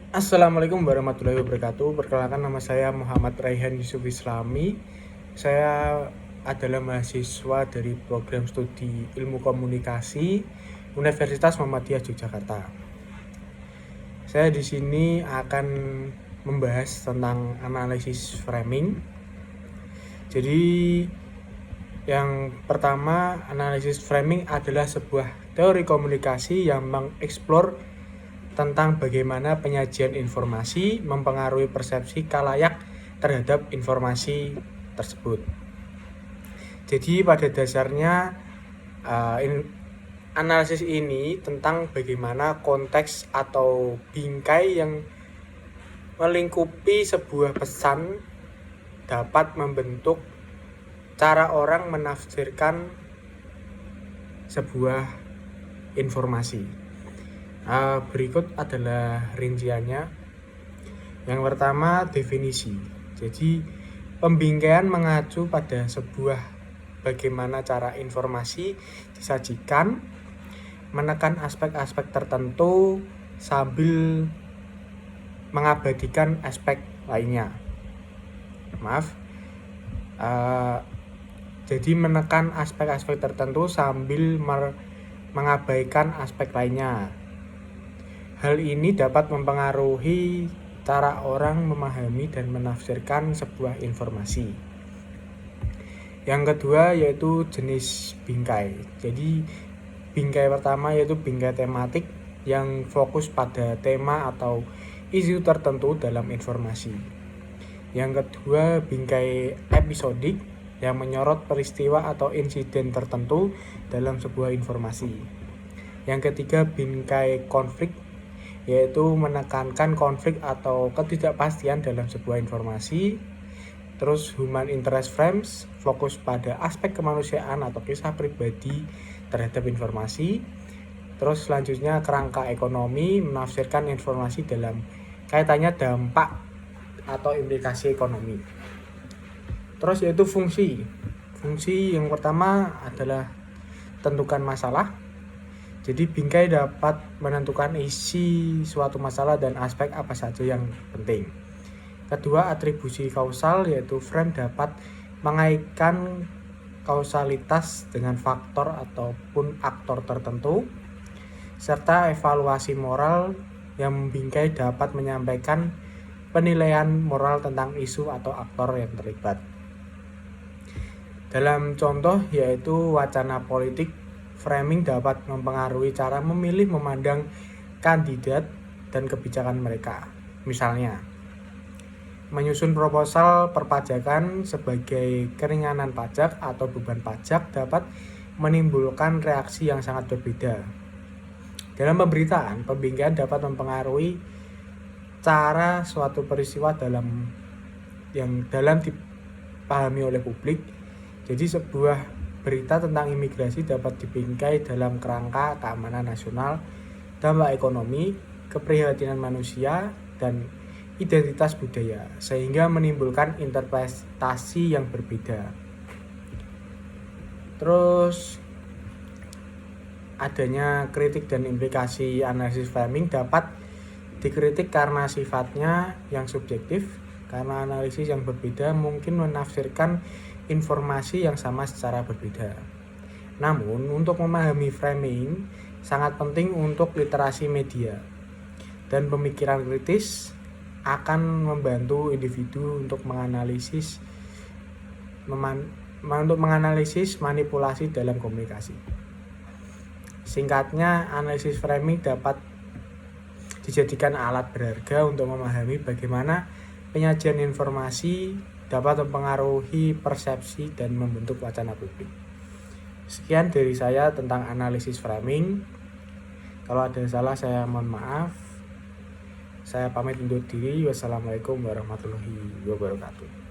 Assalamualaikum warahmatullahi wabarakatuh. Perkenalkan, nama saya Muhammad Raihan Yusuf Islami. Saya adalah mahasiswa dari program studi Ilmu Komunikasi Universitas Muhammadiyah Yogyakarta. Saya di sini akan membahas tentang analisis framing. Jadi yang pertama, analisis framing adalah sebuah teori komunikasi yang mengeksplor tentang bagaimana penyajian informasi mempengaruhi persepsi khalayak terhadap informasi tersebut. Jadi pada dasarnya analisis ini tentang bagaimana konteks atau bingkai yang melingkupi sebuah pesan dapat membentuk cara orang menafsirkan sebuah informasi. Berikut adalah rinciannya. Yang pertama, definisi. Jadi pembingkaian mengacu pada sebuah bagaimana cara informasi disajikan, menekan aspek-aspek tertentu sambil mengabadikan aspek lainnya. Jadi menekan aspek-aspek tertentu sambil mengabaikan aspek lainnya. Hal ini dapat mempengaruhi cara orang memahami dan menafsirkan sebuah informasi. Yang kedua yaitu jenis bingkai. Jadi bingkai pertama yaitu bingkai tematik yang fokus pada tema atau isu tertentu dalam informasi. Yang kedua bingkai episodik yang menyorot peristiwa atau insiden tertentu dalam sebuah informasi. Yang ketiga bingkai konflik, yaitu menekankan konflik atau ketidakpastian dalam sebuah informasi. Terus human interest frames, fokus pada aspek kemanusiaan atau kisah pribadi terhadap informasi. Terus selanjutnya kerangka ekonomi, menafsirkan informasi dalam kaitannya dampak atau implikasi ekonomi. Terus yaitu fungsi. Fungsi yang pertama adalah tentukan masalah. Jadi bingkai dapat menentukan isi suatu masalah dan aspek apa saja yang penting. Kedua, atribusi kausal, yaitu frame dapat mengaitkan kausalitas dengan faktor ataupun aktor tertentu. Serta evaluasi moral, yang bingkai dapat menyampaikan penilaian moral tentang isu atau aktor yang terlibat. Dalam contoh yaitu wacana politik, framing dapat mempengaruhi cara memilih memandang kandidat dan kebijakan mereka. Misalnya, menyusun proposal perpajakan sebagai keringanan pajak atau beban pajak dapat menimbulkan reaksi yang sangat berbeda. Dalam pemberitaan, pembingkaian dapat mempengaruhi cara suatu peristiwa dalam dipahami oleh publik. Jadi sebuah berita tentang imigrasi dapat dibingkai dalam kerangka keamanan nasional, dampak ekonomi, keprihatinan manusia, dan identitas budaya, sehingga menimbulkan interpretasi yang berbeda. Terus adanya kritik dan implikasi analisis framing dapat dikritik karena sifatnya yang subjektif, karena analisis yang berbeda mungkin menafsirkan informasi yang sama secara berbeda. Namun, untuk memahami framing sangat penting untuk literasi media dan pemikiran kritis akan membantu individu untuk menganalisis manipulasi dalam komunikasi. Singkatnya, analisis framing dapat dijadikan alat berharga untuk memahami bagaimana penyajian informasi dapat mempengaruhi persepsi dan membentuk wacana publik. Sekian dari saya tentang analisis framing. Kalau ada salah saya mohon maaf. Saya pamit undur diri. Wassalamualaikum warahmatullahi wabarakatuh.